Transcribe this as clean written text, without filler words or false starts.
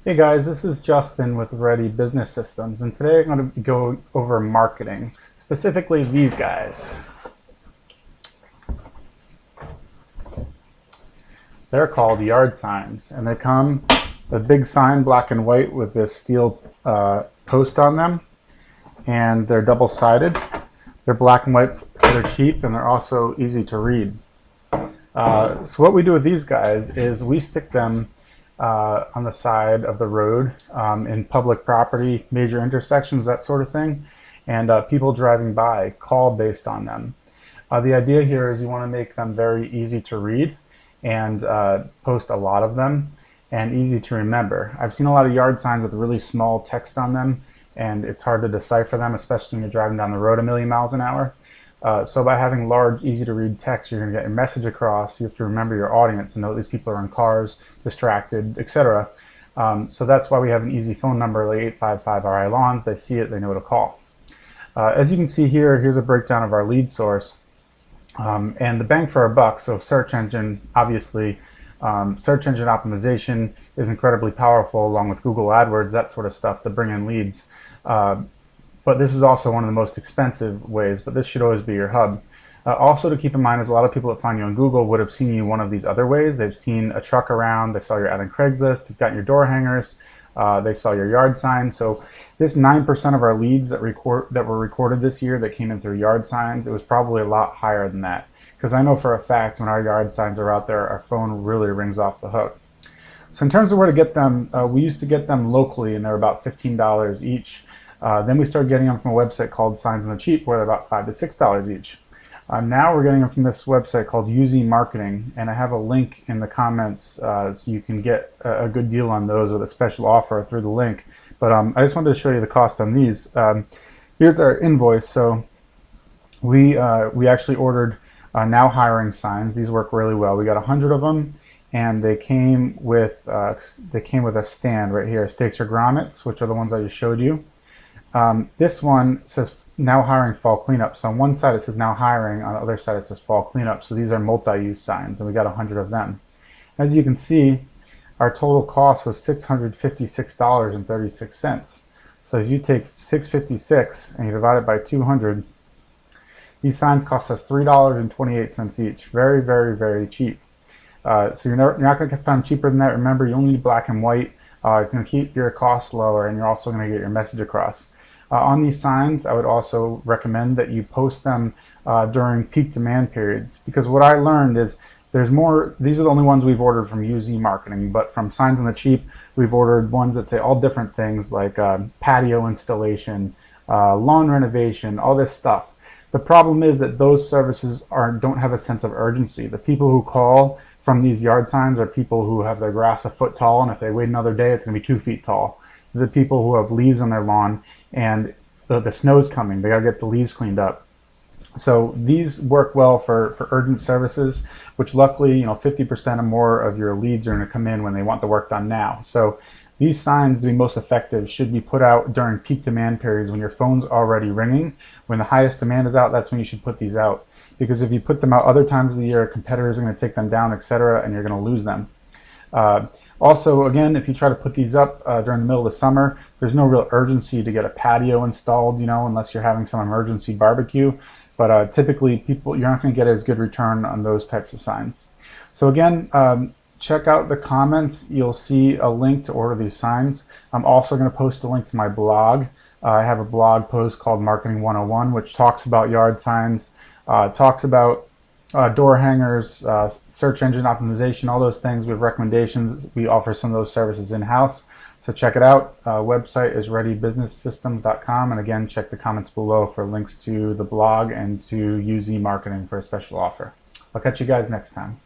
Hey guys, this is Justin with Ready Business Systems, and today I'm going to go over marketing, specifically these guys. They're called yard signs, and they come a big sign, black and white, with this steel post on them, and they're double-sided. They're black and white, so they're cheap, and they're also easy to read. So what we do with these guys is we stick them on the side of the road, in public property, major intersections, that sort of thing, and people driving by call based on them. The idea here is you want to make them very easy to read and post a lot of them and easy to remember. I've seen a lot of yard signs with really small text on them, and it's hard to decipher them, especially when you're driving down the road a million miles an hour. So by having large, easy to read text, you're going to get your message across. You have to remember your audience and know these people are in cars, distracted, etc. So that's why we have an easy phone number like 855-RI Lawns. They see it, they know to call. As you can see here, here's a breakdown of our lead source. And the bang for our buck, so search engine, obviously, search engine optimization is incredibly powerful, along with Google AdWords, that sort of stuff, to bring in leads. But this is also one of the most expensive ways, but this should always be your hub. Also to keep in mind is a lot of people that find you on Google would have seen you one of these other ways. They've seen a truck around, they saw your ad on Craigslist, they've got your door hangers, they saw your yard sign. So this 9% of our leads that were recorded this year that came in through yard signs, it was probably a lot higher than that. Because I know for a fact when our yard signs are out there, our phone really rings off the hook. So in terms of where to get them, we used to get them locally, and they're about $15 each. Then we started getting them from a website called Signs on the Cheap, where they're about $5 to $6 each. Now we're getting them from this website called UZ Marketing, and I have a link in the comments so you can get a good deal on those with a special offer through the link. But I just wanted to show you the cost on these. Here's our invoice. So we actually ordered Now Hiring signs. These work really well. We got 100 of them, and they came with a stand right here, stakes or grommets, which are the ones I just showed you. This one says Now Hiring Fall Cleanup. So on one side it says Now Hiring, on the other side it says Fall Cleanup. So these are multi-use signs, and we got 100 of them. As you can see, our total cost was $656.36. So if you take $656 and you divide it by 200, these signs cost us $3.28 each. Very, very, very cheap. So you're not going to find cheaper than that. Remember, you only need black and white. It's going to keep your costs lower, and you're also going to get your message across. On these signs, I would also recommend that you post them during peak demand periods, because what I learned is there's more. These are the only ones we've ordered from UZ Marketing, but from Signs on the Cheap, we've ordered ones that say all different things like patio installation, lawn renovation, all this stuff. The problem is that those services don't have a sense of urgency. The people who call from these yard signs are people who have their grass a foot tall, and if they wait another day, it's going to be 2 feet tall. The people who have leaves on their lawn and the snow's coming, they got to get the leaves cleaned up. So these work well for urgent services, which luckily, 50% or more of your leads are going to come in when they want the work done now. So these signs, to be most effective, should be put out during peak demand periods when your phone's already ringing. When the highest demand is out, that's when you should put these out. Because if you put them out other times of the year, competitors are going to take them down, etc., and you're going to lose them. Also, again, if you try to put these up during the middle of the summer, there's no real urgency to get a patio installed, unless you're having some emergency barbecue. But typically, you're not going to get as good return on those types of signs. So again, check out the comments. You'll see a link to order these signs. I'm also going to post a link to my blog. I have a blog post called Marketing 101, which talks about yard signs, talks about door hangers, search engine optimization, all those things. We have recommendations. We offer some of those services in-house. So check it out. Website is readybusinesssystems.com. And again, check the comments below for links to the blog and to UZ Marketing for a special offer. I'll catch you guys next time.